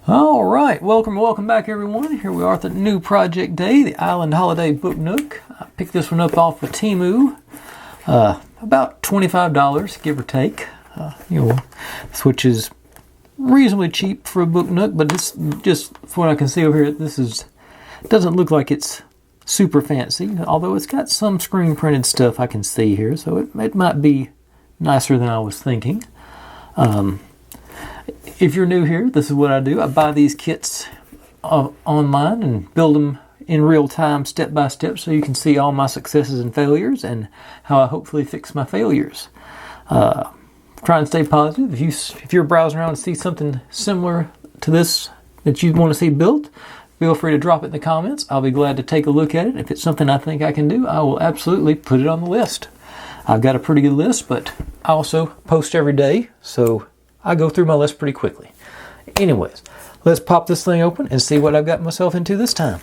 Alright, welcome back everyone. Here we are at the new project day, the Island Holiday Book Nook. I picked this one up off of Temu. About $25, give or take. Which is reasonably cheap for a book nook, but this, just from what I can see over here, doesn't look like it's super fancy, although it's got some screen printed stuff I can see here, so it might be nicer than I was thinking. If you're new here, this is what I do. I buy these kits online and build them in real time, step by step, so you can see all my successes and failures and how I hopefully fix my failures. Try and stay positive. If you're browsing around and see something similar to this that you want to see built, feel free to drop it in the comments. I'll be glad to take a look at it. If it's something I think I can do, I will absolutely put it on the list. I've got a pretty good list, but I also post every day, so I go through my list pretty quickly. Anyways, let's pop this thing open and see what I've got myself into this time.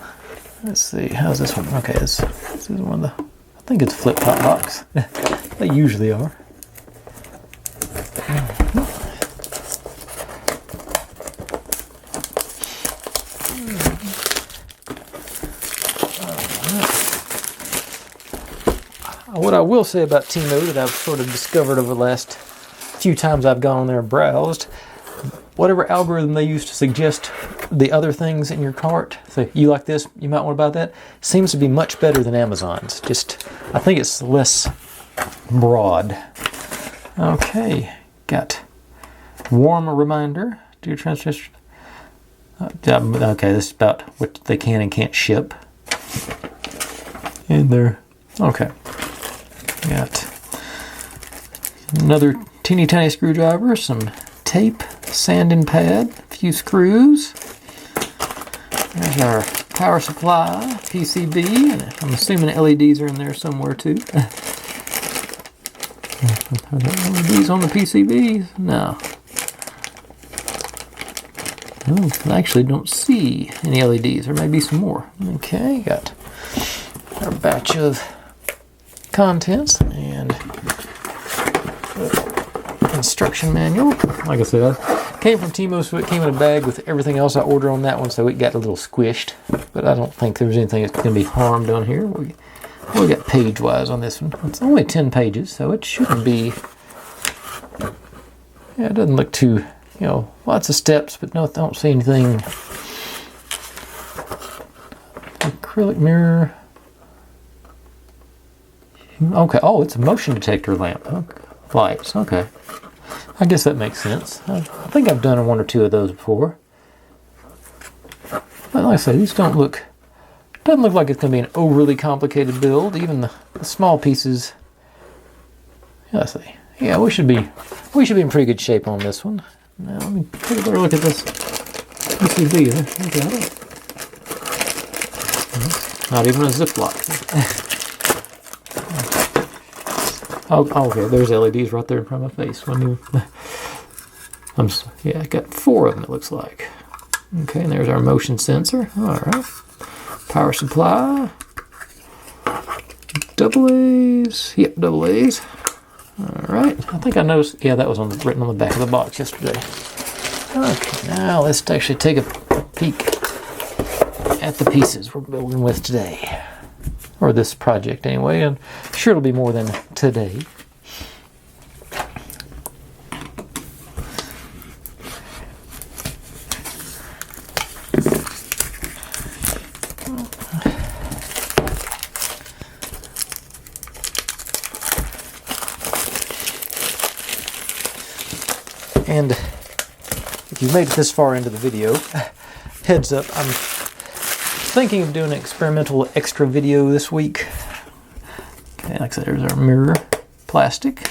Let's see, how's this one? Okay, this is one of the, I think it's a flip-top box. They usually are. What I will say about Temu that I've sort of discovered over the last few times I've gone on there and browsed, whatever algorithm they use to suggest the other things in your cart, so you like this, you might want to buy that, seems to be much better than Amazon's. Just, I think it's less broad. Okay, got warm reminder. Do your transfer. Okay, this is about what they can and can't ship. And there. Okay. Got another teeny tiny screwdriver, some tape, sanding pad, a few screws. There's our power supply, PCB, and I'm assuming LEDs are in there somewhere too. Are there LEDs on the PCBs? No. I actually don't see any LEDs. There may be some more. Okay, got our batch of contents and instruction manual. Like I said, I came from Temu, so it came in a bag with everything else I ordered on that one, so it got a little squished. But I don't think there's anything that's going to be harmed on here. We got page-wise on this one. It's only 10 pages, so it shouldn't be. Yeah, it doesn't look too, lots of steps, but no, I don't see anything. Acrylic mirror. Okay, oh, it's a motion detector lamp. Okay. Lights, okay. I guess that makes sense. I think I've done one or two of those before. But like I said, these doesn't look like it's going to be an overly complicated build. Even the small pieces. Let's see. Yeah, we should be in pretty good shape on this one. Now let me take a better look at this PCB. Okay. Not even a Ziploc. Oh, okay, there's LEDs right there in front of my face. I got 4 of them, it looks like. Okay, and there's our motion sensor. All right. Power supply. AA. Yep, AA's. All right. I think I noticed, yeah, that was written on the back of the box yesterday. Okay, now let's actually take a peek at the pieces we're building with today. Or this project anyway, and I'm sure it'll be more than today. And if you've made it this far into the video, heads up, I'm thinking of doing an experimental extra video this week. Okay, like I said, there's our mirror, plastic.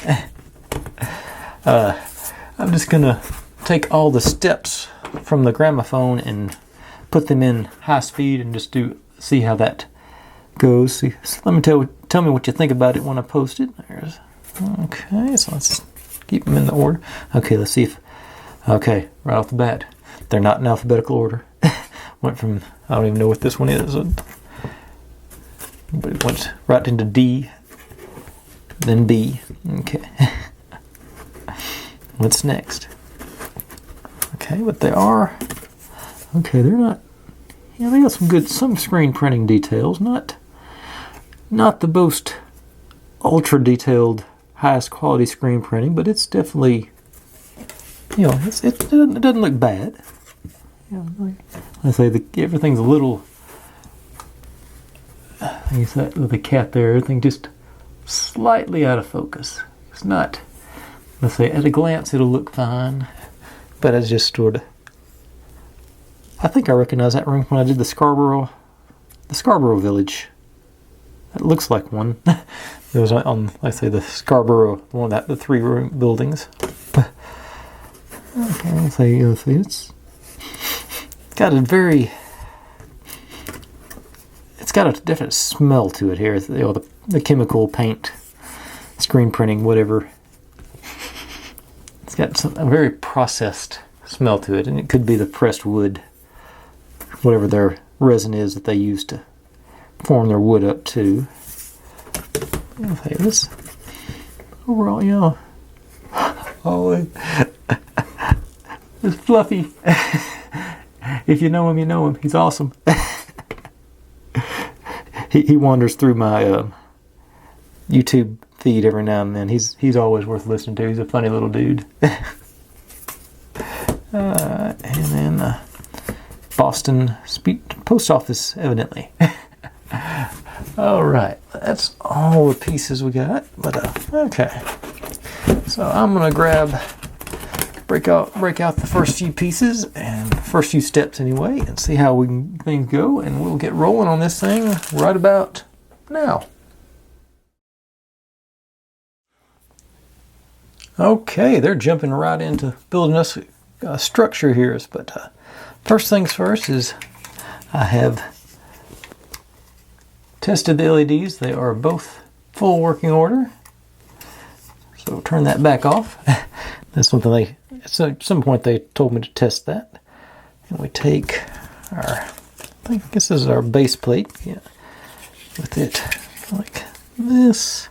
I'm just gonna take all the steps from the gramophone and put them in high speed and just see how that goes. See, let me tell me what you think about it when I post it. Okay, so let's keep them in the order. Okay, let's see if. Okay, right off the bat, they're not in alphabetical order. Went from, I don't even know what this one is, but it went right into D, then B. Okay. What's next? Okay, but they are Okay, they're not. Yeah, they got some screen printing details. Not the most ultra detailed, highest quality screen printing, but it's definitely, it doesn't look bad. I say everything's a little. You said with the cat there, everything just slightly out of focus. It's not. Let's say at a glance it'll look fine, but it's just sort of. I think I recognize that room when I did the Scarborough Village. It looks like one. It was on, I say, the Scarborough one, the 3-room buildings. Okay, let's see, it's got a different smell to it here. The chemical paint, screen printing, whatever. It's got a very processed smell to it, and it could be the pressed wood, whatever their resin is that they use to form their wood up to. Okay, this overall, oh, it's Fluffy. If you know him, you know him. He's awesome. He wanders through my YouTube feed every now and then. He's always worth listening to. He's a funny little dude. And then Boston Post Office, evidently. All right, that's all the pieces we got. But okay, so I'm gonna break out the first few pieces and first few steps anyway, and see how things go, and we'll get rolling on this thing right about now. Okay, they're jumping right into building us a structure here, but first things first is I have tested the LEDs. They are both full working order. So turn that back off. That's something at some point they told me to test that. And we take I guess this is our base plate. Yeah, with it like this.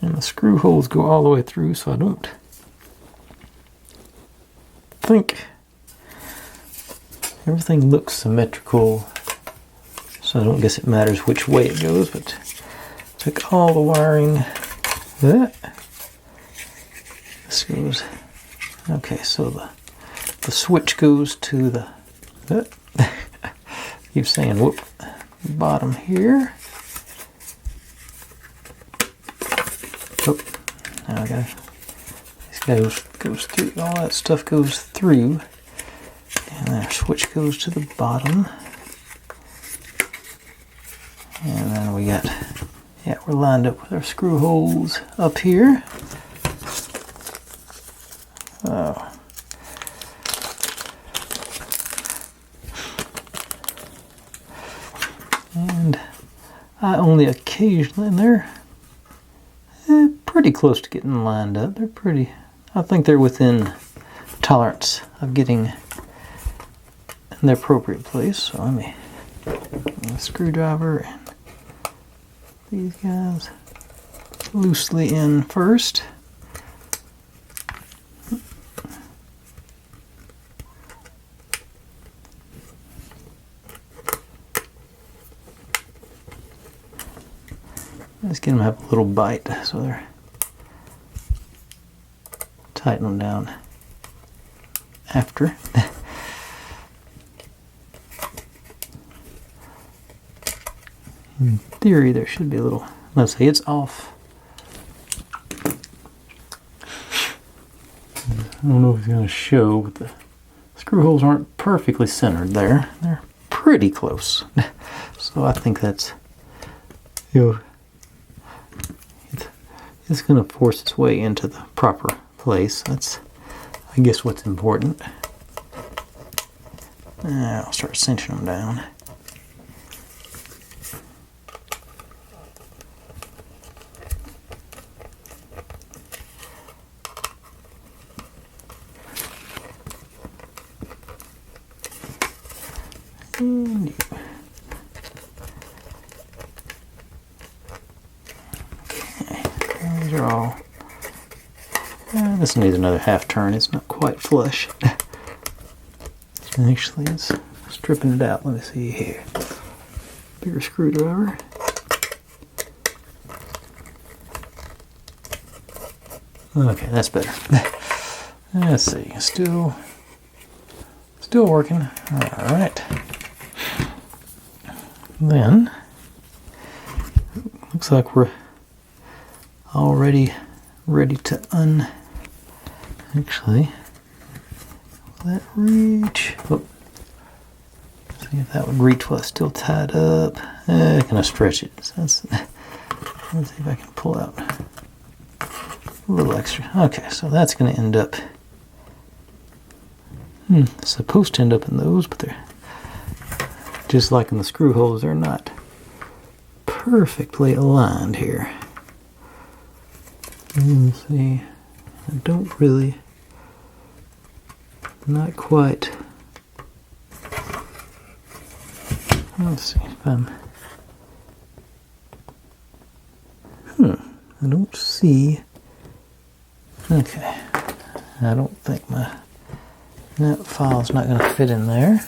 And the screw holes go all the way through, so I don't think everything looks symmetrical. So I don't guess it matters which way it goes, but took all the wiring. This goes. Okay, so the switch goes to the. Keep saying whoop. Bottom here. Oh, now I got this goes through. All that stuff goes through, and our switch goes to the bottom. And then we got, we're lined up with our screw holes up here. Oh. And I only occasionally, and they're pretty close to getting lined up. I think they're within tolerance of getting in the appropriate place. So let me, a screwdriver and these guys loosely in first. Let's get them to have a little bite, so they're tighten them down after. In theory, there should be a little. Let's say it's off. I don't know if it's going to show, but the screw holes aren't perfectly centered there. They're pretty close. So I think that's, it's going to force its way into the proper place. That's, I guess, what's important. I'll start cinching them down. And these are all. This needs another half turn. It's not quite flush. Actually, it's stripping it out. Let me see here. Bigger screwdriver. Okay, that's better. Let's see. Still working. All right. Then looks like we're already ready to Actually, will that reach? Oh. See if that would reach while it's still tied up. Can I stretch it? So let's see if I can pull out a little extra. Okay, so that's going to end up. It's supposed to end up in those, but they're just like in the screw holes. They're not perfectly aligned here. Let's see. I don't really. Not quite. Let's see if I'm. I don't see. Okay. I don't think that file's not going to fit in there.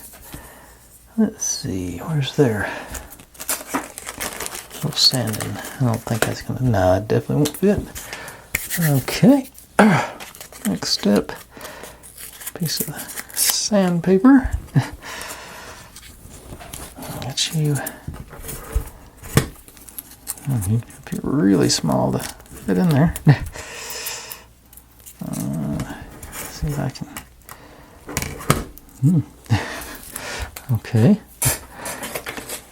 Let's see. Where's there? Oh, sanding. I don't think that's going to. No, it definitely won't fit. Okay. Next step. Piece of sandpaper. Get you. Be really small to fit in there. See if I can. Okay.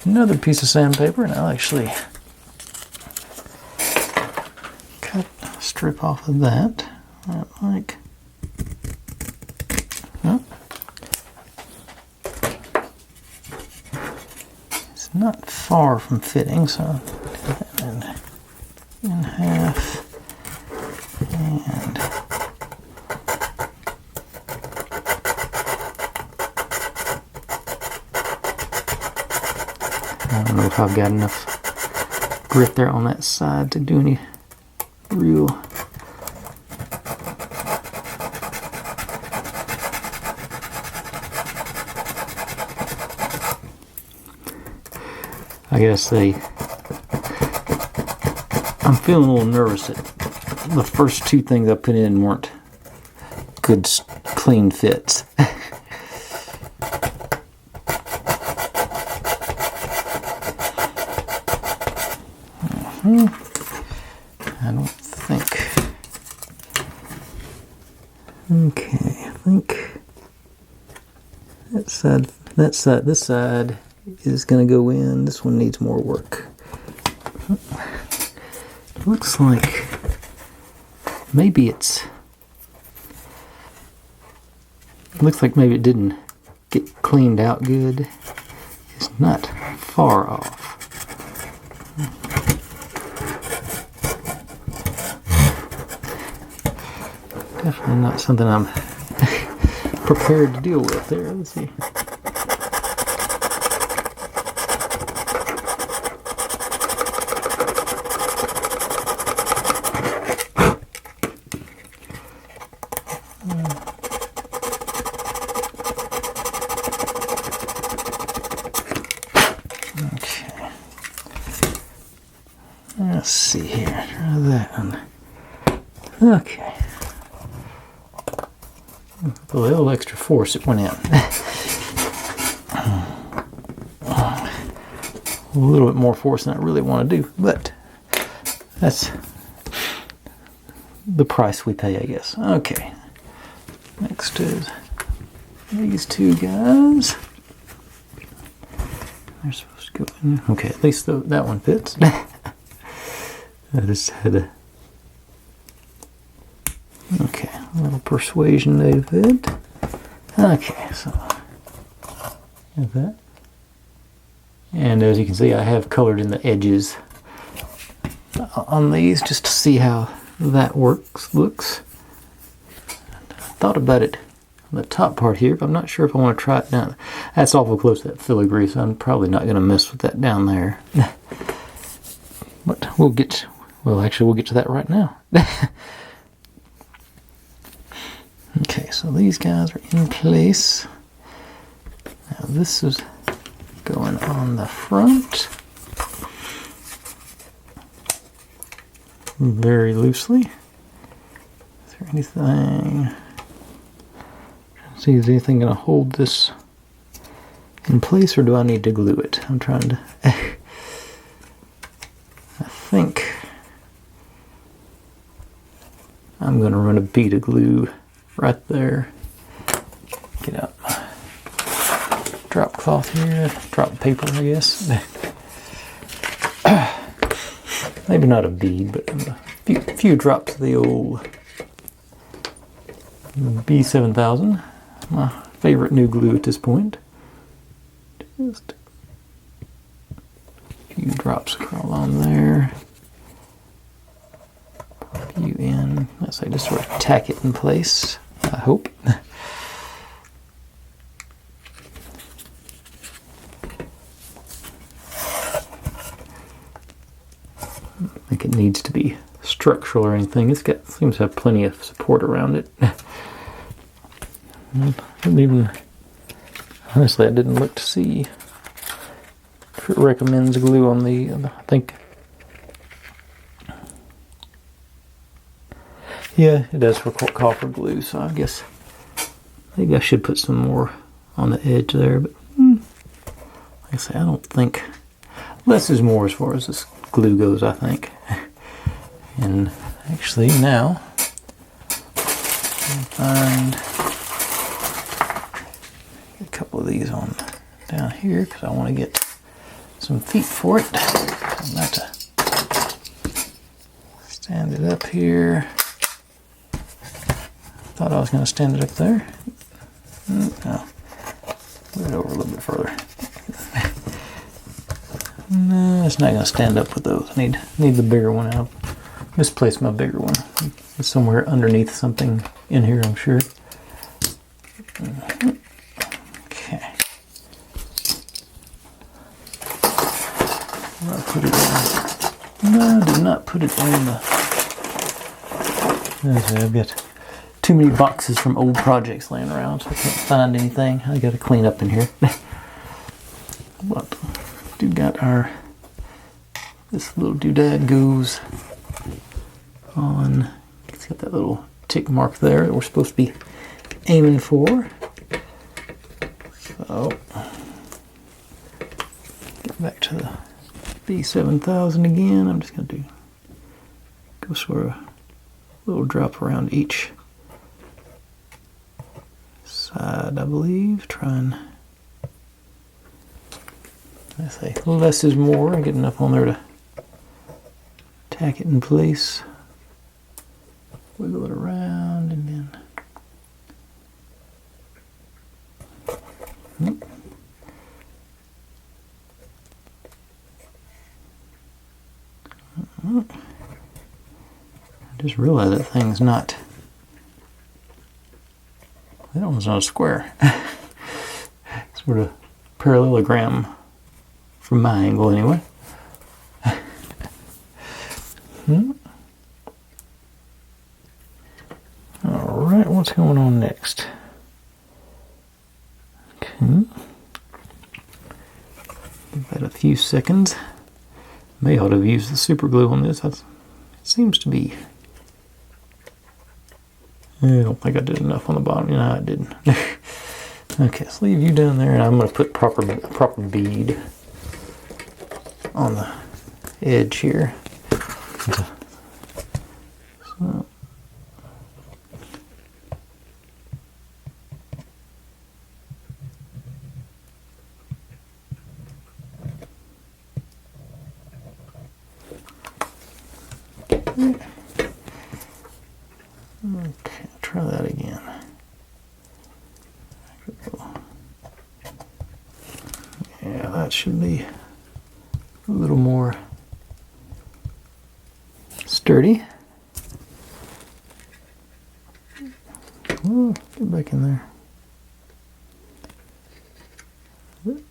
Another piece of sandpaper, and I'll actually cut a strip off of that. Like. It's not far from fitting, so I'll do that in half. And I don't know if I've got enough grip there on that side to do any real. I gotta say, I'm feeling a little nervous that the first two things I put in weren't good, clean fits. I don't think. Okay, I think this side is going to go in. This one needs more work. Looks like maybe it maybe it didn't get cleaned out good. It's not far off. Definitely not something I'm prepared to deal with there. Let's see. Okay. Let's see here. Try that one. Okay. A little extra force it went in. A little bit more force than I really want to do, but that's the price we pay, I guess. Okay. Next is these two guys. They're supposed to go in. Okay, at least that one fits. I just had a. Okay, a little persuasion they fit. Okay, so have that. And as you can see, I have colored in the edges on these just to see how that looks. I thought about it on the top part here, but I'm not sure if I want to try it down. That's awful close to that filigree, so I'm probably not going to mess with that down there. But we'll get to that right now. Okay, so these guys are in place. Now this is going on the front very loosely. Is there anything? See, is anything going to hold this in place, or do I need to glue it? I'm trying to. I think I'm going to run a bead of glue right there. Get out my drop cloth here, drop paper, I guess. Maybe not a bead, but a few drops of the old B7000, my favorite new glue at this point. Just a few drops crawl on there. A few in. Let's say just sort of tack it in place, I hope. I think it needs to be structural or anything. It's got, seems to have plenty of support around it. Honestly, I didn't look to see if it recommends glue on the, I think, yeah, it does for copper glue, so I guess maybe I should put some more on the edge there, but like I say, I don't think, less is more as far as this glue goes, I think. And actually now, I'll find a couple of these on down here because I want to get some feet for it. I'm about to stand it up here. Thought I was going to stand it up there. No, move it over a little bit further. No, it's not going to stand up with those. I need the bigger one out. Misplaced my bigger one. It's somewhere underneath something in here, I'm sure. Okay. I'll put it in. No, I did not put it in the. I've got too many boxes from old projects laying around, so I can't find anything. I got to clean up in here. But we got our. This little doodad goes on. It's got that little tick mark there that we're supposed to be aiming for. So, get back to the B7000 again. I'm just going to go sort of a little drop around each side, I believe. Try and, I say, less is more. I get enough on there to tack it in place. Wiggle it around and then. I just realized that thing's not. That one's not a square. Sort of parallelogram from my angle, anyway. Alright, what's going on next? Okay. Give that a few seconds. May ought to have used the super glue on this. It seems to be. I don't think I did enough on the bottom. No, I didn't. Okay, let's leave you down there, and I'm going to put proper bead on the edge here. So. Okay, try that again. Yeah, that should be a little more sturdy. Oh, get back in there. The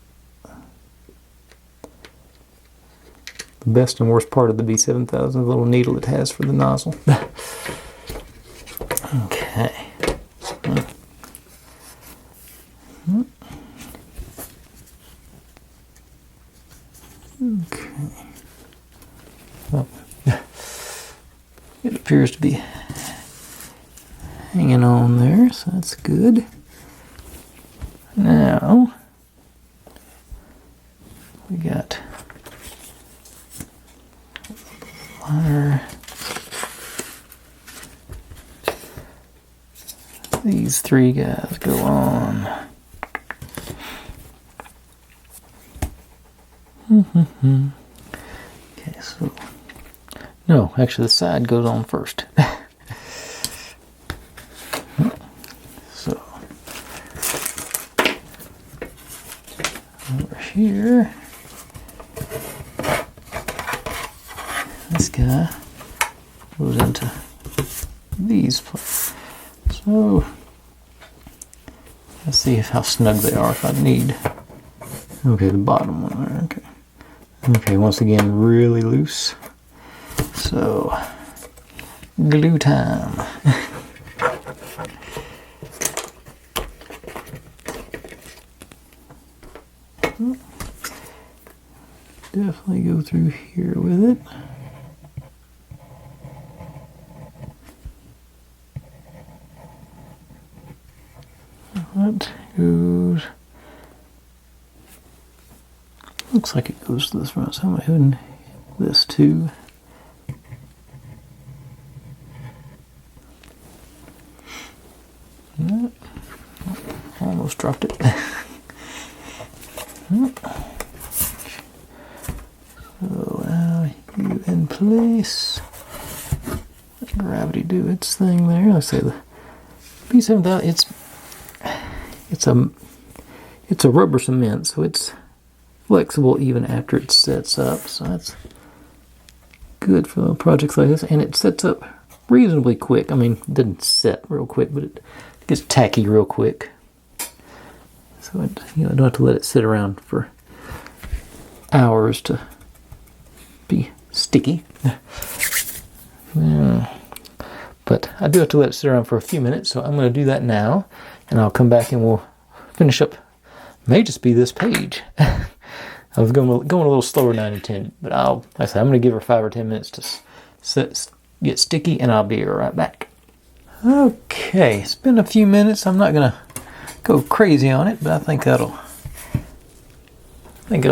best and worst part of the B7000, the little needle it has for the nozzle. Okay. appears to be hanging on there, so that's good. Now we got our, these three guys go on. Okay, so no, actually the side goes on first. So over here, this guy goes into these places. So let's see how snug they are if I need. Okay, the bottom one there, okay. Okay, once again, really loose. So, glue time. Definitely go through here with it. That goes. Looks like it goes to this front, so I'm going to hit this too. Almost dropped it. So now you in place. Let gravity do its thing there. Let's say the B7000. It's a rubber cement, so it's flexible even after it sets up. So that's good for projects like this, and it sets up reasonably quick. I mean, it doesn't set real quick, but it gets tacky real quick. So I don't have to let it sit around for hours to be sticky. But I do have to let it sit around for a few minutes, so I'm going to do that now, and I'll come back and we'll finish up. May just be this page. I was going a little slower than I intended, but like I said, I'm going to give her 5 or 10 minutes to get sticky, and I'll be right back. Okay, it's been a few minutes. I'm not going to go crazy on it, but I think it'll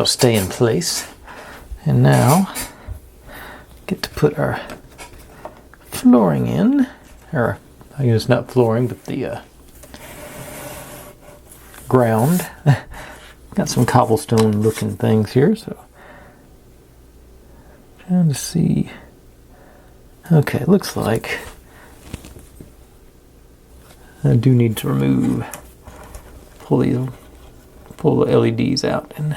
stay in place. And now get to put our flooring in, or I guess it's not flooring, but the ground. Got some cobblestone looking things here, so trying to see. Okay, it looks like I do need to pull the LEDs out, and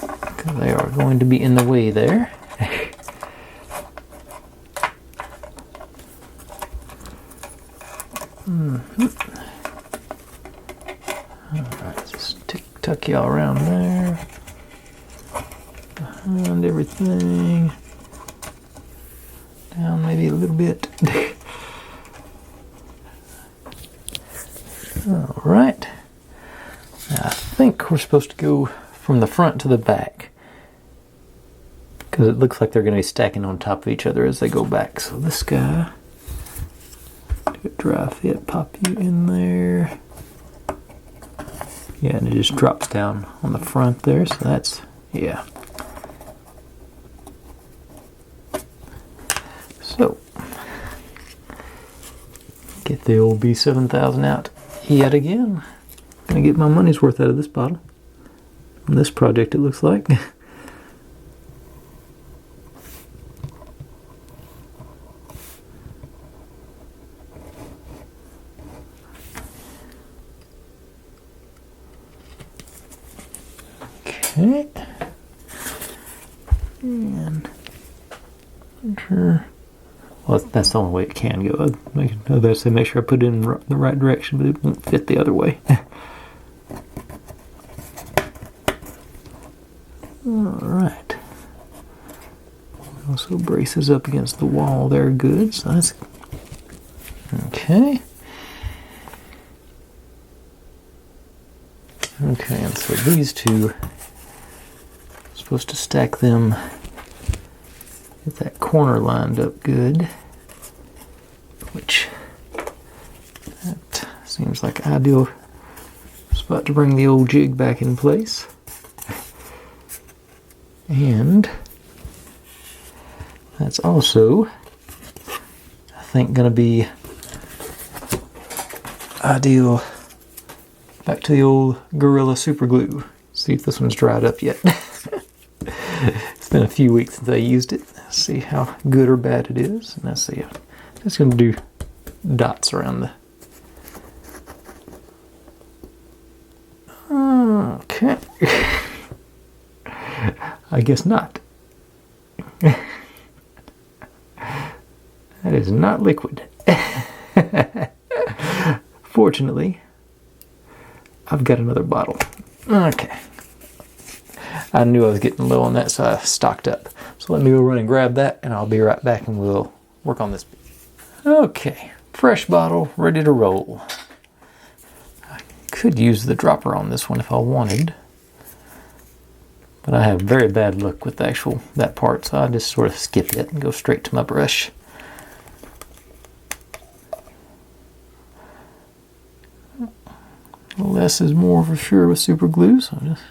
because they are going to be in the way there. Alright, just tuck y'all around there. Behind everything. Down maybe a little bit. Alright. I think we're supposed to go from the front to the back, because it looks like they're going to be stacking on top of each other as they go back. So this guy, do a dry fit, pop you in there. Yeah, and it just drops down on the front there, so that's, yeah. So, get the old B7000 out yet again. Gonna get my money's worth out of this bottle. On this project, it looks like. Okay. And sure. Well, that's the only way it can go. I'd say make sure I put it in the right direction, but it won't fit the other way. Alright. Also braces up against the wall there, good. So that's okay. Okay, and so these two, supposed to stack them Get that corner lined up good, which that seems like ideal spot to bring the old jig back in place. And that's also, I think, going to be ideal back to the old Gorilla Super Glue. See if this one's dried up yet. It's been a few weeks since I used it. Let's see how good or bad it is. And let's see, I'm just going to do dots around the... Okay. I guess not. That is not liquid. Fortunately, I've got another bottle. Okay. I knew I was getting low on that, so I stocked up. So let me go run and grab that, and I'll be right back and we'll work on this. Okay, fresh bottle, ready to roll. I could use the dropper on this one if I wanted, but I have very bad luck with that part, so I just sort of skip it and go straight to my brush. Less is more for sure with super glue, so just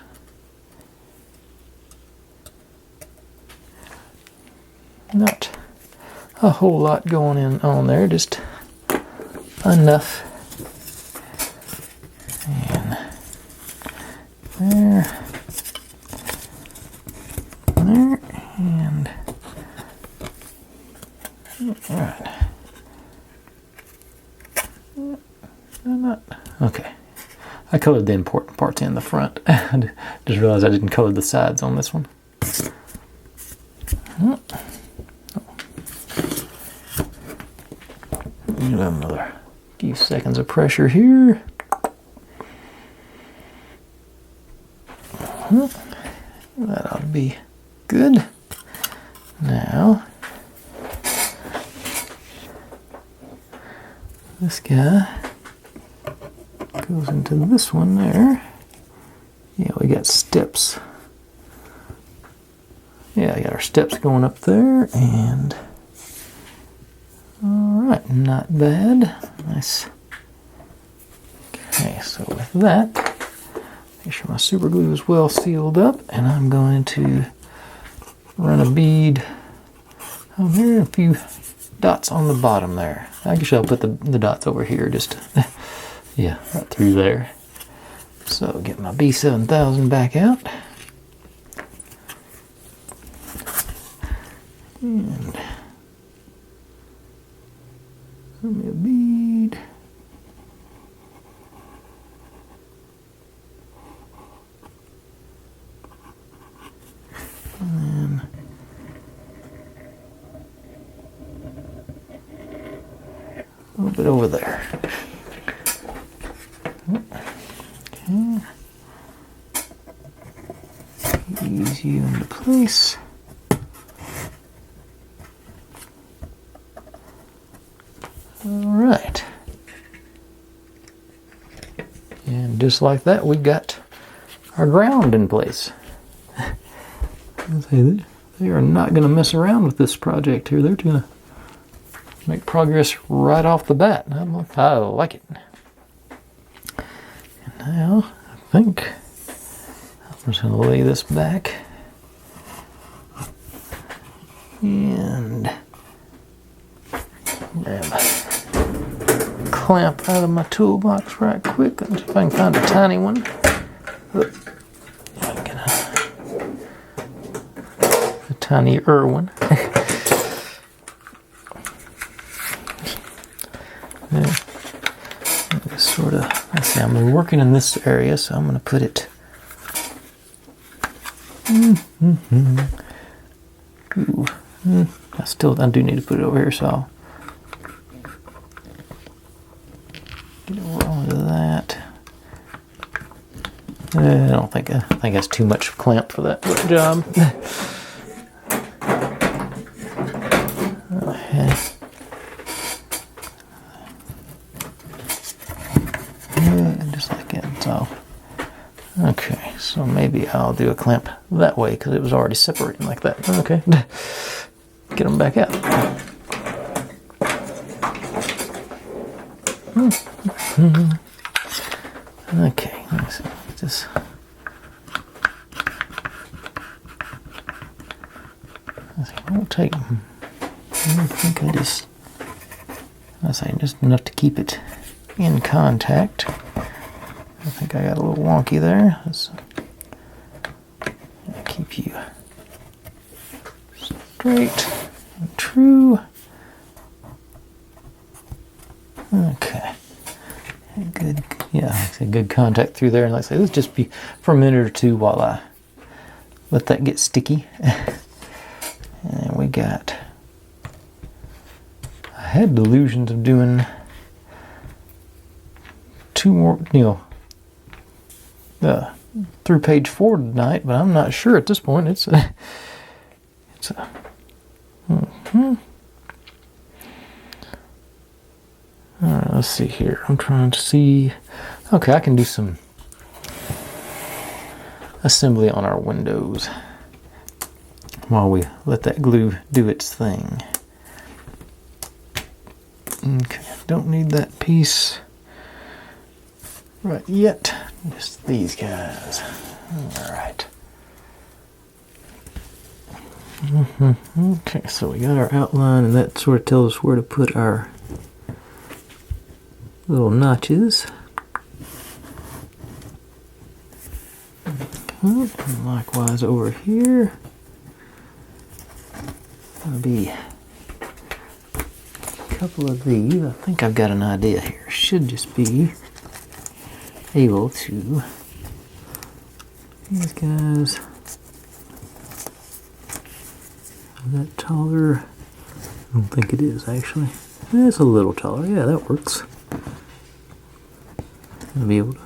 not a whole lot going in on there, just enough. And there, and all right. Okay. I colored the important parts in the front. I just realized I didn't color the sides on this one. Another few seconds of pressure here. That ought to be good. Now, this guy goes into this one there. Yeah, we got steps. Yeah, we got our steps going up there, and alright, not bad. Nice. Okay, so with that, make sure my super glue is well sealed up, and I'm going to run a bead over here, a few dots on the bottom there. I guess I'll put the dots over here, just yeah, right through there. So get my B7000 back out. And let me a bead. And then a little bit over there. Okay. Ease you into place. Alright. And just like that, we got our ground in place. They are not going to mess around with this project here. They're going to make progress right off the bat. I like it. And now, I think I'm just going to lay this back and grab a clamp out of my toolbox right quick. Let's see if I can find a tiny one. A tinier one. Sort of, let's see, I'm working in this area, so I'm going to put it. Ooh. I do need to put it over here, so I'll get over onto that. I think that's too much clamp for that job. Just like that. So, okay, so maybe I'll do a clamp that way because it was already separating like that. Okay. get them back out. Okay, let's see. Just it won't take. I think I say just enough to keep it in contact. I think I got a little wonky there. Let's keep you straight and true. Okay. Good. Yeah, like I said, good contact through there. And like I say, let's just be for a minute or two while I let that get sticky. And we got. I had delusions of doing 2 more, through page 4 tonight, but I'm not sure at this point. It's a. All right, let's see here. I'm trying to see. Okay, I can do some assembly on our windows while we let that glue do its thing. Okay, don't need that piece right yet. Just these guys. All right. Okay, so we got our outline, and that sort of tells us where to put our little notches. Okay, and likewise over here. There'll be a couple of these. I think I've got an idea here. Should just be able to. These guys. Is that taller? I don't think it is actually. It's a little taller. Yeah, that works. I'll be able to.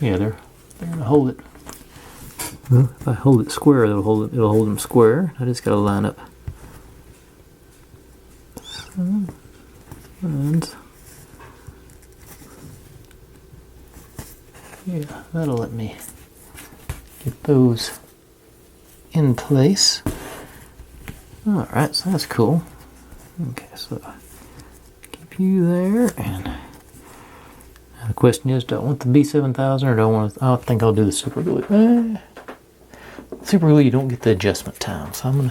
Yeah, they're gonna hold it. Well, if I hold it square, it'll hold them square. I just gotta line up some lines. Yeah, that'll let me get those in place. Alright, so that's cool. Okay, so keep you there, and the question is, do I want the B7000 or do I want to, I think I'll do the super glue. Super glue, you don't get the adjustment time, so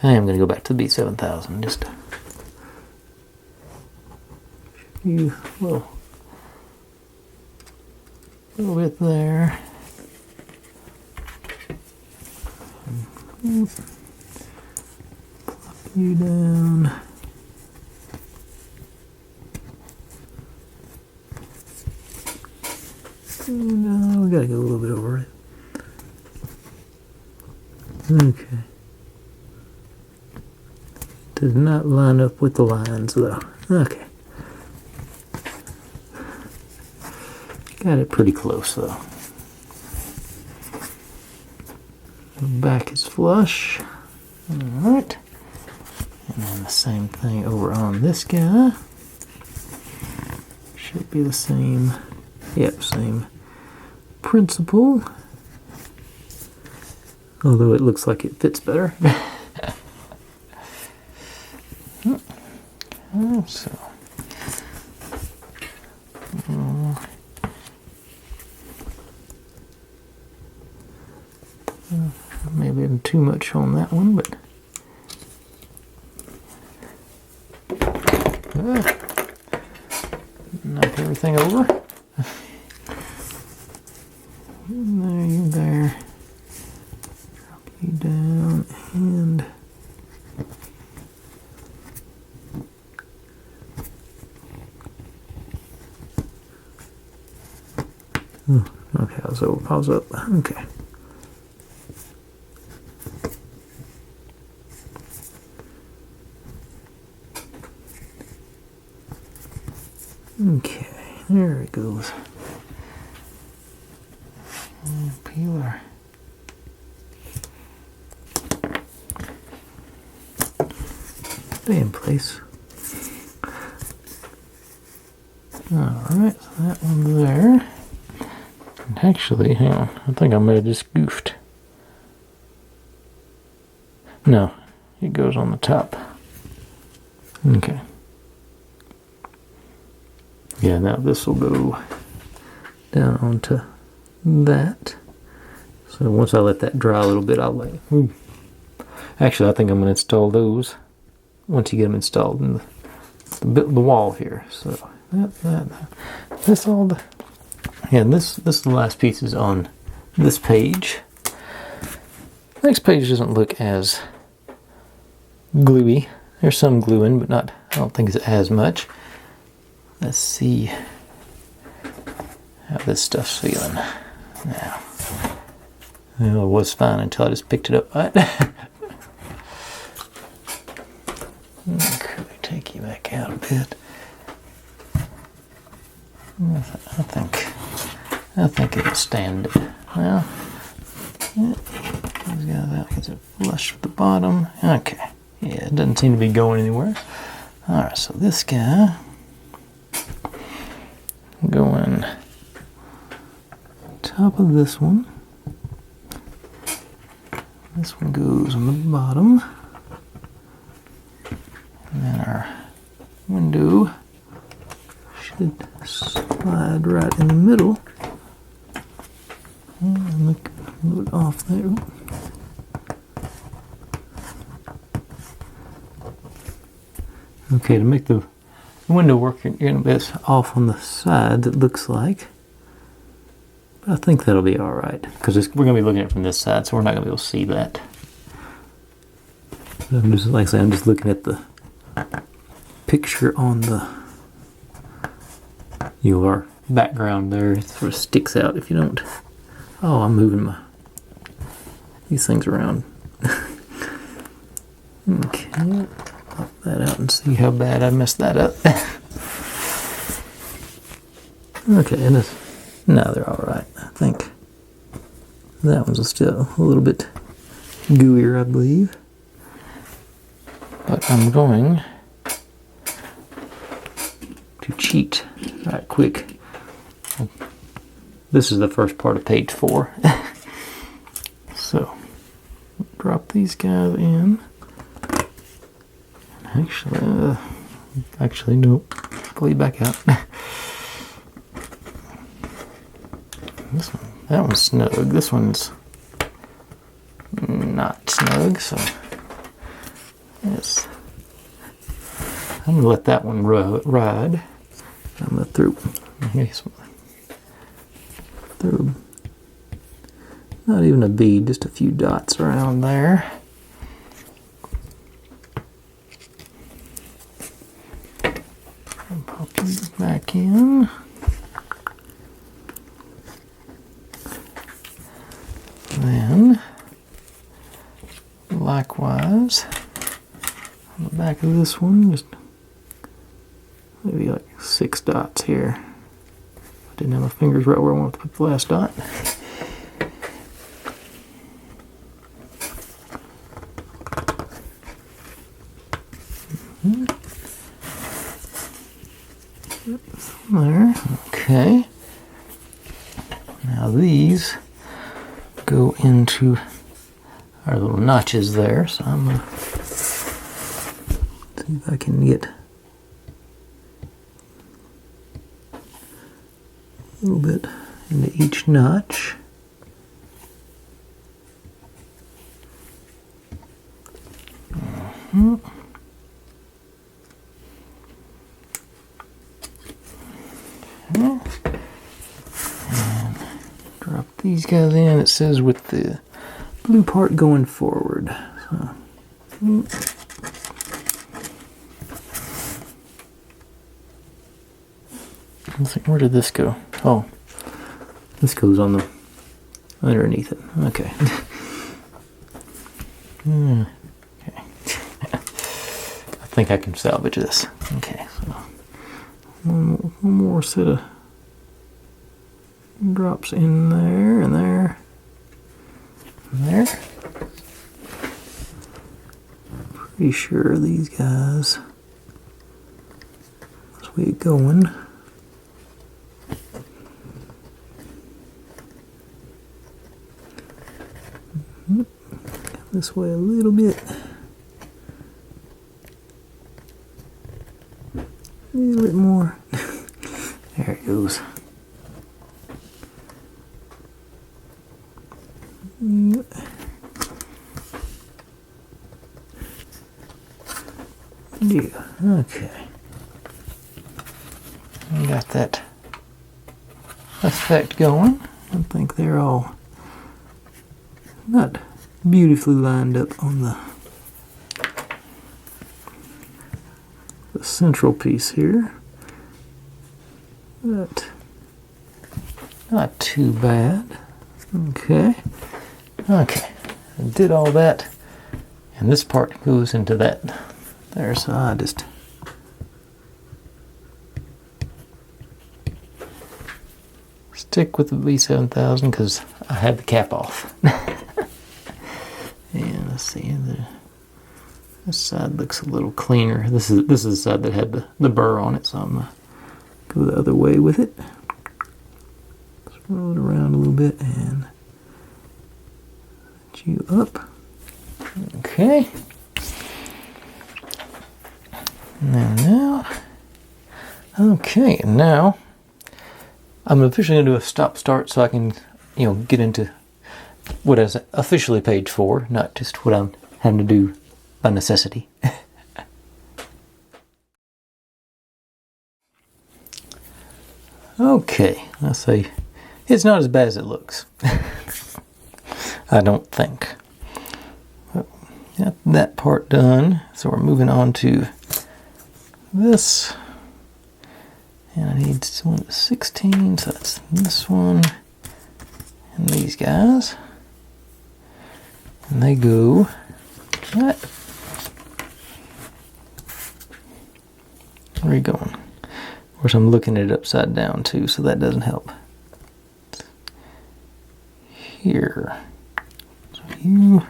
I am gonna go back to the B7000. Just a little bit there. Plop you down. No, we gotta go a little bit over it. Okay. Does not line up with the lines though. Okay. Got it pretty close though. The back is flush. Alright. And then the same thing over on this guy. Should be the same. Yep, same principle. Although it looks like it fits better. So. Maybe too much on that one, but knock everything over. There, you there. Drop you down and okay, so pause up. Okay. Okay, there it goes. And peeler. Stay in place. Alright, so that one's there. And actually, hang on, I think I might have just goofed. No, it goes on the top. Okay. Yeah, now this will go down onto that. So once I let that dry a little bit, I'll lay. Actually, I think I'm going to install those once you get them installed in the wall here. So that's all the. Yeah, and this is the last pieces on this page. Next page doesn't look as gluey. There's some glue in, but not. I don't think it's as much. Let's see how this stuff's feeling now. Well, it was fine until I just picked it up. Right? Okay, take you back out a bit. I think it'll stand it. Well, yeah, that was it flush with the bottom. Okay, yeah, it doesn't seem to be going anywhere. All right, so this guy going top of this one. This one goes on the bottom. And then our window should slide right in the middle. And move it off there. Okay, to make the window work, you're going to be off on the sides, it looks like. But I think that'll be alright, because we're going to be looking at it from this side, so we're not going to be able to see that. I'm just, like I said, I'm just looking at the picture on the your background there. It sort of sticks out if you don't. Oh, I'm moving these things around. Okay, pop that out and see how bad I messed that up. Okay, and no, they're all right. I think that one's still a little bit gooier, I believe. But I'm going to cheat right quick. This is the first part of page 4. So, drop these guys in. Actually, nope. Pull you back out. That one's snug. This one's not snug, so yes. I'm gonna let that one ride. I'm gonna throw not even a bead, just a few dots around there. And pop these back in. Then, likewise, on the back of this one, just maybe like 6 dots here. I didn't have my fingers right where I wanted to put the last dot. There, okay. Now these go into our little notches there, so I'm going to see if I can get a little bit into each notch. And drop these guys in. It says with the blue part going forward. So, let's see, where did this go? Oh, this goes on the underneath it. Okay. Okay. I think I can salvage this. Okay, so one more set of drops in there and there and there. Pretty sure these guys, that's where you're going. This way a little bit. A little bit more. There it goes. Yep. Yeah, okay. I got that effect going. I think they're all not beautifully lined up on the central piece here, but not too bad. Okay, I did all that, and this part goes into that there, so I just stick with the V7000 because I had the cap off. And let's see, this side looks a little cleaner. This is the side that had the burr on it, so I'm gonna go the other way with it. Let's roll it around a little bit and let you up. Okay. Now, okay, now I'm officially going to do a stop-start so I can, get into what is officially page 4, not just what I'm having to do by necessity. Okay, let's see. It's not as bad as it looks. I don't think. Got that part done, so we're moving on to this. And I need 16, so that's this one and these guys. And they go right. Where are you going? Of course, I'm looking at it upside down too, so that doesn't help. Here. So you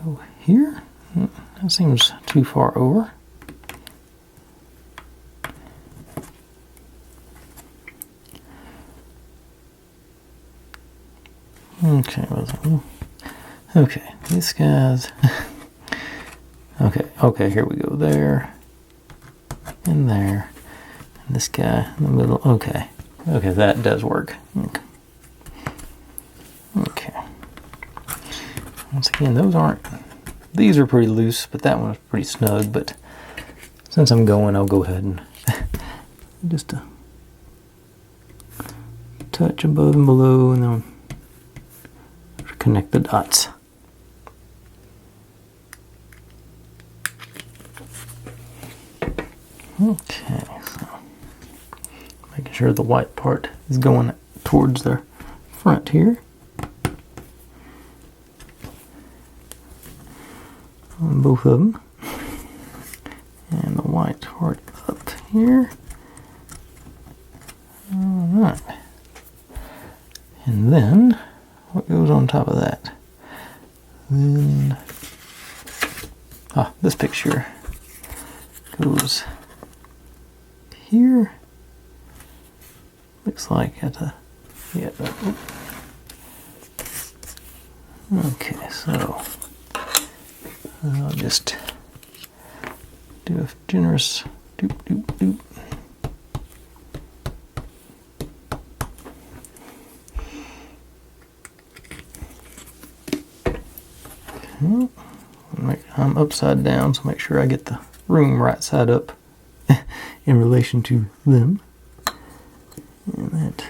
go here. That seems too far over. Okay, these guys. Okay, here we go. There, and there, and this guy in the middle. Okay, that does work. Okay. Once again, these are pretty loose, but that one's pretty snug. But since I'm going, I'll go ahead and just a touch above and below, and then connect the dots. Okay, so making sure the white part is going towards the front here. On both of them. And the white part up here. Alright. And then what goes on top of that? Then this picture goes here. Looks like at the okay, so I'll just do a generous doop doop doop. I'm upside down, so make sure I get the room right side up in relation to them. And that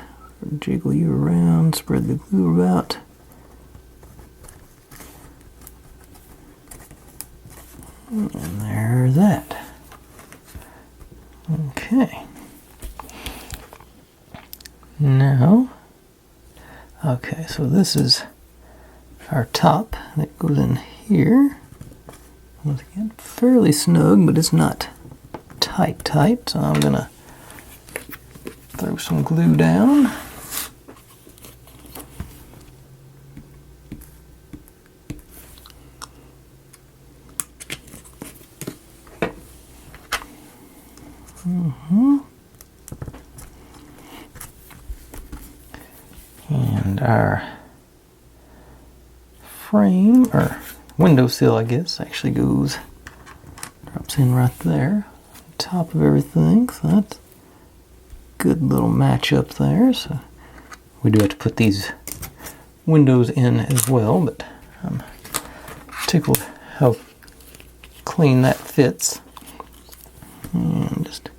jiggle you around, spread the glue about. And there's that. Okay. Now, okay, so this is our top that goes in here. Once again, fairly snug, but it's not tight, so I'm gonna throw some glue down. And our frame, or windowsill, I guess, actually drops drops in right there, on top of everything. So that's a good little match up there. So we do have to put these windows in as well, but I'm tickled how clean that fits. And just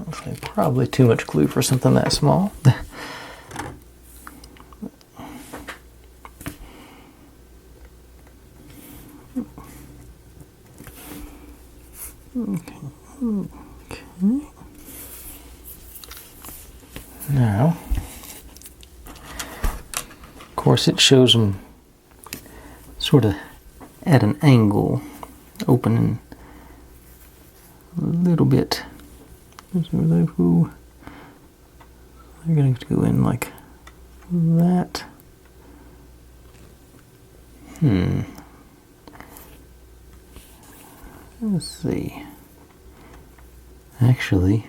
okay, probably too much glue for something that small. Okay. Now, of course, it shows them sort of at an angle, opening a little bit. So they're going to go in like that. Let's see. Actually,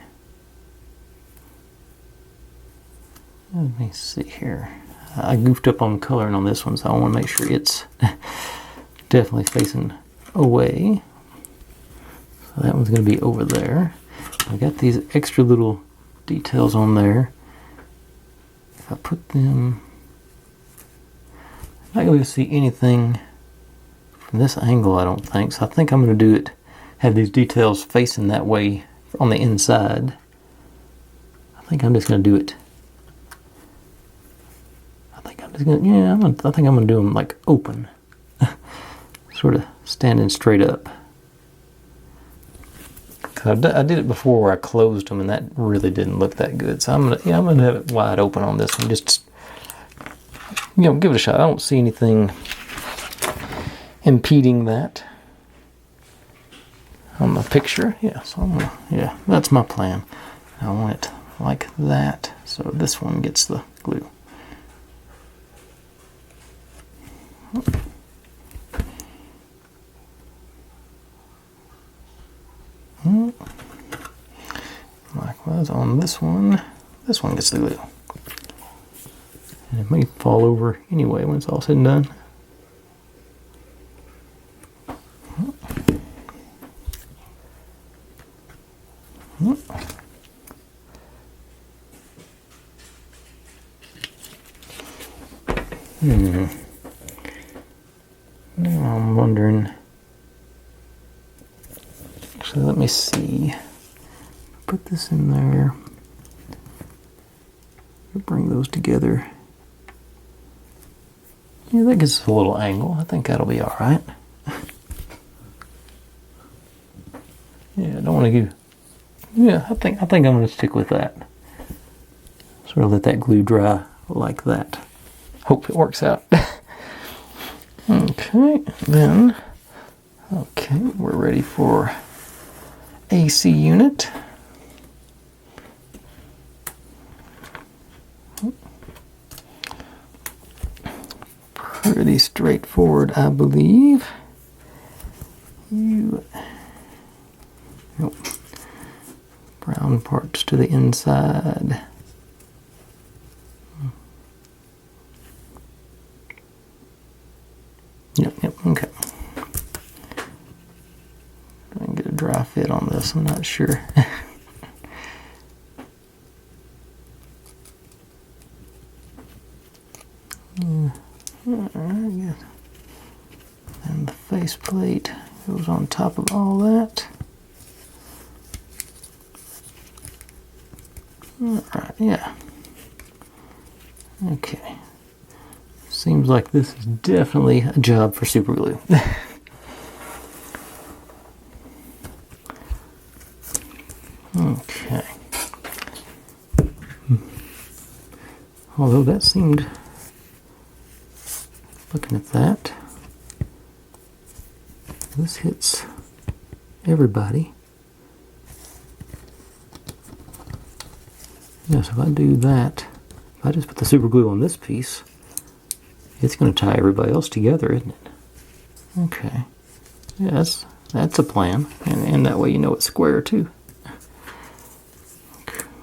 let me see here. I goofed up on coloring on this one, so I want to make sure it's definitely facing away. So that one's going to be over there. I got these extra little details on there. If I put them, I'm not going to see anything from this angle, I don't think. So I think I'm going to do it, have these details facing that way on the inside. I think I'm just going to do it. I think I'm going to do them like open, sort of standing straight up. I did it before where I closed them, and that really didn't look that good. So I'm gonna have it wide open on this one. Just give it a shot. I don't see anything impeding that on the picture. Yeah, so that's my plan. I want it like that, so this one gets the glue. Likewise on this one gets the glue. And it may fall over anyway when it's all said and done. Now I'm wondering, actually let me see, put this in there, bring those together. Yeah, that gives us a little angle. I think that'll be alright. Yeah, I don't want to give, yeah, I think I'm going to stick with that. Sort of let that glue dry like that. Hope it works out. Okay, then, we're ready for AC unit. Pretty straightforward, I believe. Brown parts to the inside. Yep, okay. I can get a dry fit on this, I'm not sure. Alright, good. And the faceplate goes on top of all that. Alright, yeah. Okay. Seems like this is definitely a job for super glue. Okay. Although that seemed, looking at that, this hits everybody. Yes, if I do that, if I just put the super glue on this piece, it's going to tie everybody else together, isn't it? Okay. Yeah, that's a plan. And that way you know it's square too.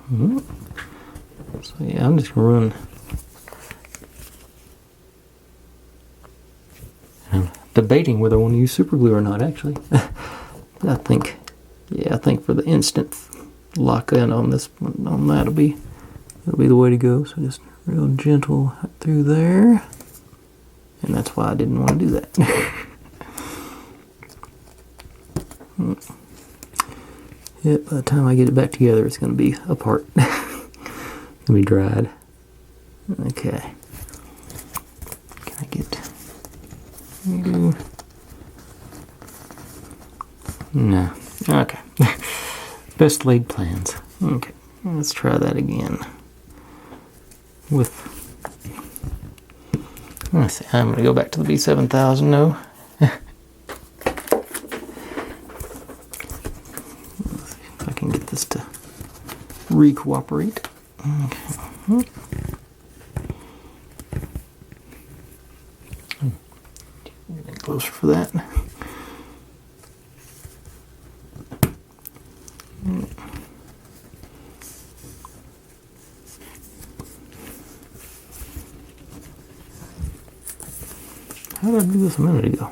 So yeah, I'm just gonna run. I'm debating whether I want to use super glue or not, actually. I think for the instant lock in on this one, on that'll be the way to go. So just real gentle through there, and that's why I didn't want to do that. Yeah, by the time I get it back together, it's going to be apart. It's going to be dried. Okay. Can I get... No. Okay. Best laid plans. Okay. Let's try that again. Let's see. I'm going to go back to the B7000 now. If I can get this to re-cooperate. Okay. Getting closer for that. How did I do this a minute ago?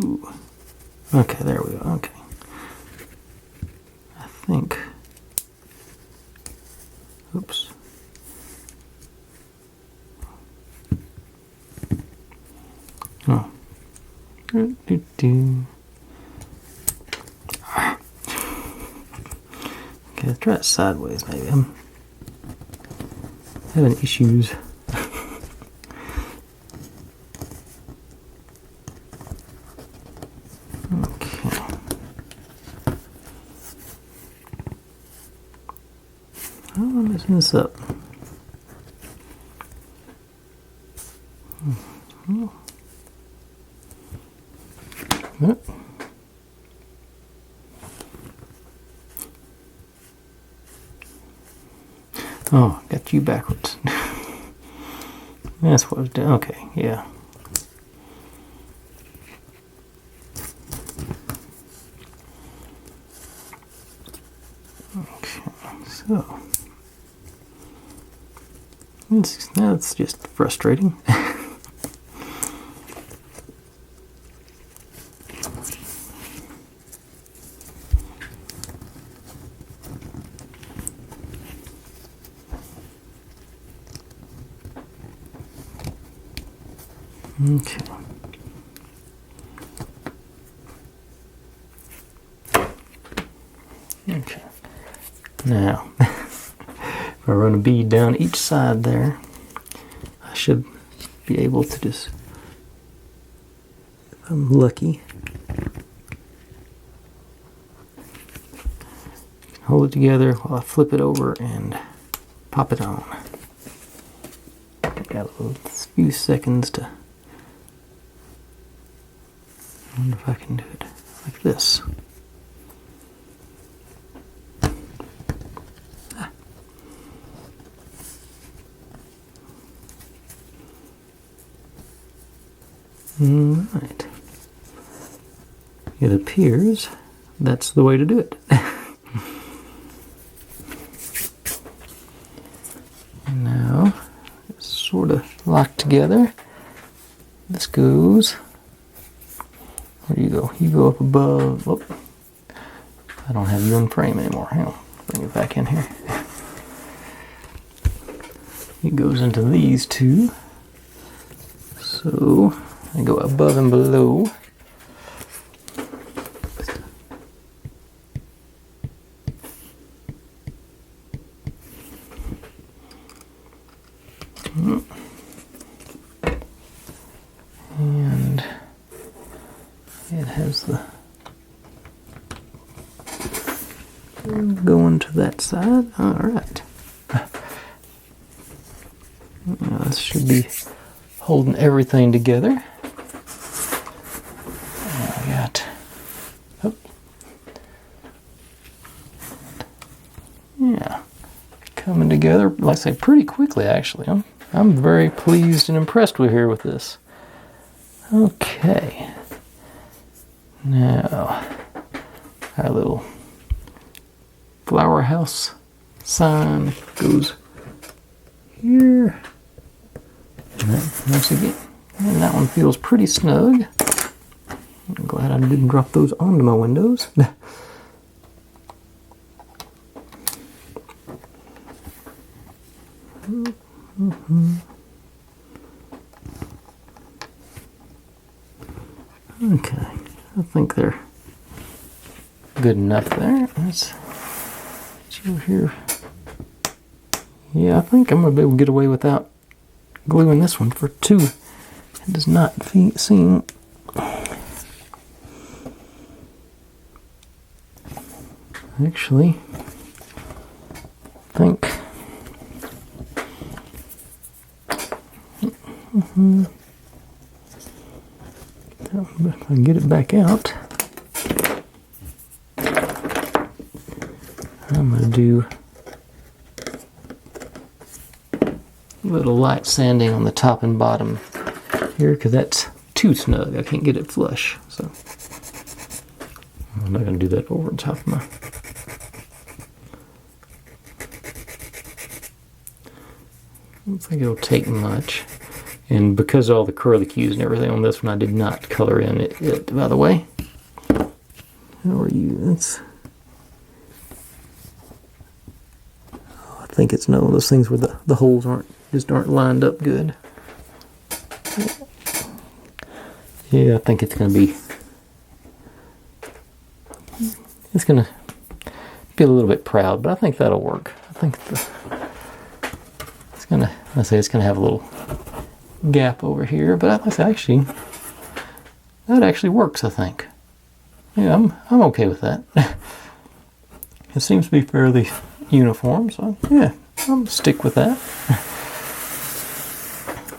Ooh. Okay, there we go. Okay. I think. Oops. Oh. Okay, let's try it sideways maybe. I'm having issues. Okay. How am I messing this up? Yep. Oh, got you backwards. That's what I was doing. Okay, yeah. Okay, so that's just frustrating. Okay. Okay. Now, if I run a bead down each side there, I should be able to just, if I'm lucky, hold it together while I flip it over and pop it on. Got a few seconds to. I wonder if I can do it like this. Right. It appears that's the way to do it. And now it's sort of locked together. This goes. Where do you go? You go up above. Oh, I don't have you in frame anymore. Hang on. Bring it back in here. It goes into these two. So I go above and below. And it has the going to that side. All right. Now this should be holding everything together. I got. Oh. Yeah, coming together. Like I say, pretty quickly. Actually, I'm very pleased and impressed with this. Okay. Now, our little flower house sign goes here. And once again, and that one feels pretty snug. I'm glad I didn't drop those onto my windows. Okay, I think they're good enough there. Let's get you here. Yeah, I think I'm going to be able to get away without gluing this one for 2. It does not seem... Actually, I think... If I can get it back out, I'm going to do a little light sanding on the top and bottom here because that's too snug. I can't get it flush, so I'm not going to do that over the top of my... I don't think it'll take much. And because of all the curlicues and everything on this one, I did not color in it by the way. How are you? That's... Oh, I think it's one of those things where the holes aren't lined up good. Yeah, I think it's going to be... It's going to feel a little bit proud, but I think that'll work. I think it's going to... Let's say it's going to have a little gap over here, but that actually works, I think. Yeah, I'm okay with that. It seems to be fairly uniform, so yeah, I'll stick with that.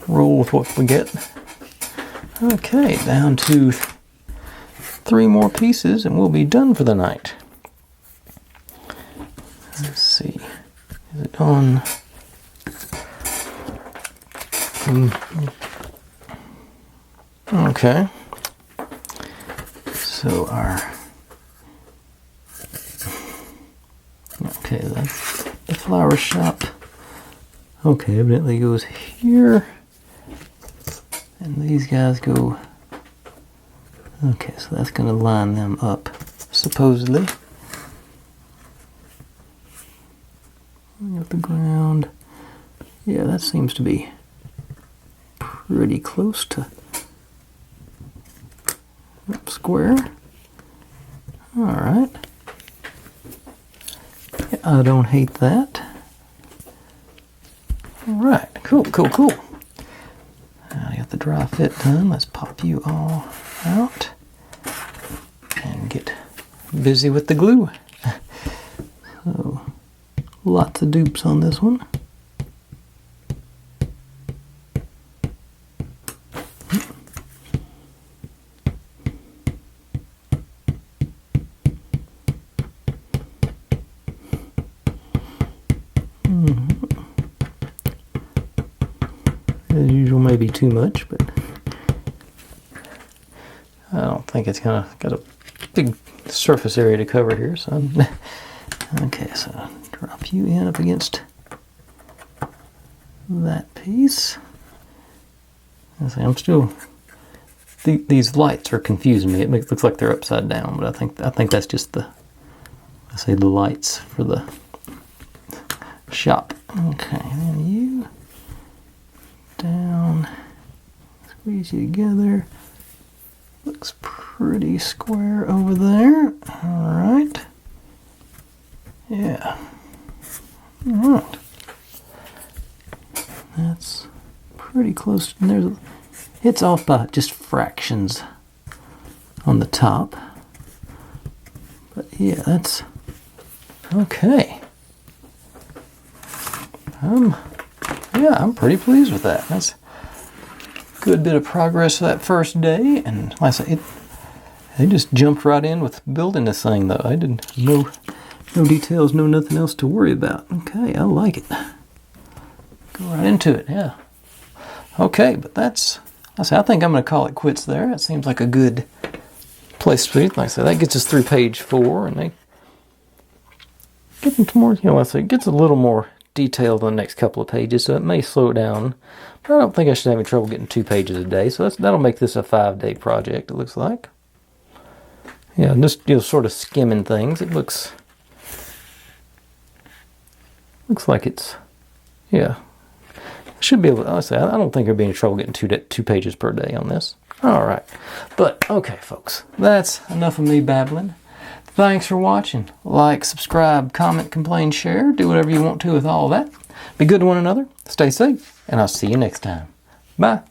Roll with what we get. Okay, down to 3 more pieces and we'll be done for the night. Let's see. Is it on? Okay. So the flower shop. Okay, evidently goes here. And these guys go... Okay, so that's going to line them up, supposedly. Got the ground. Yeah, that seems to be pretty close to square. Alright. Yeah, I don't hate that. Alright, cool. I got the dry fit done. Let's pop you all out and get busy with the glue. So, lots of dupes on this one. As usual, maybe too much, but I don't think it's got a big surface area to cover here. So, okay, so drop you in up against that piece. I'm still. These lights are confusing me. It looks like they're upside down, but I think that's just the lights for the shop. Okay, and you down, squeeze you together. Looks pretty square over there. All right. Yeah. All right. That's pretty close. It's off by just fractions on the top. But yeah, that's okay. Yeah, I'm pretty pleased with that. That's a good bit of progress for that first day, and like I say, they just jumped right in with building this thing though. I didn't no details, no nothing else to worry about. Okay, I like it. Go right into it, yeah. Okay, but I think I'm going to call it quits there. It seems like a good place speed. Like I said, that gets us through page 4, and they get into more, let's say, it gets a little more detailed on the next couple of pages, so it may slow down. But I don't think I should have any trouble getting 2 pages a day, so that'll make this a 5-day project, it looks like. Yeah, just sort of skimming things. It looks like it's, yeah. I should be able to, honestly, I don't think there'll be any trouble getting 2 pages per day on this. All right. But, okay, folks, that's enough of me babbling. Thanks for watching. Like, subscribe, comment, complain, share. Do whatever you want to with all that. Be good to one another. Stay safe. And I'll see you next time. Bye.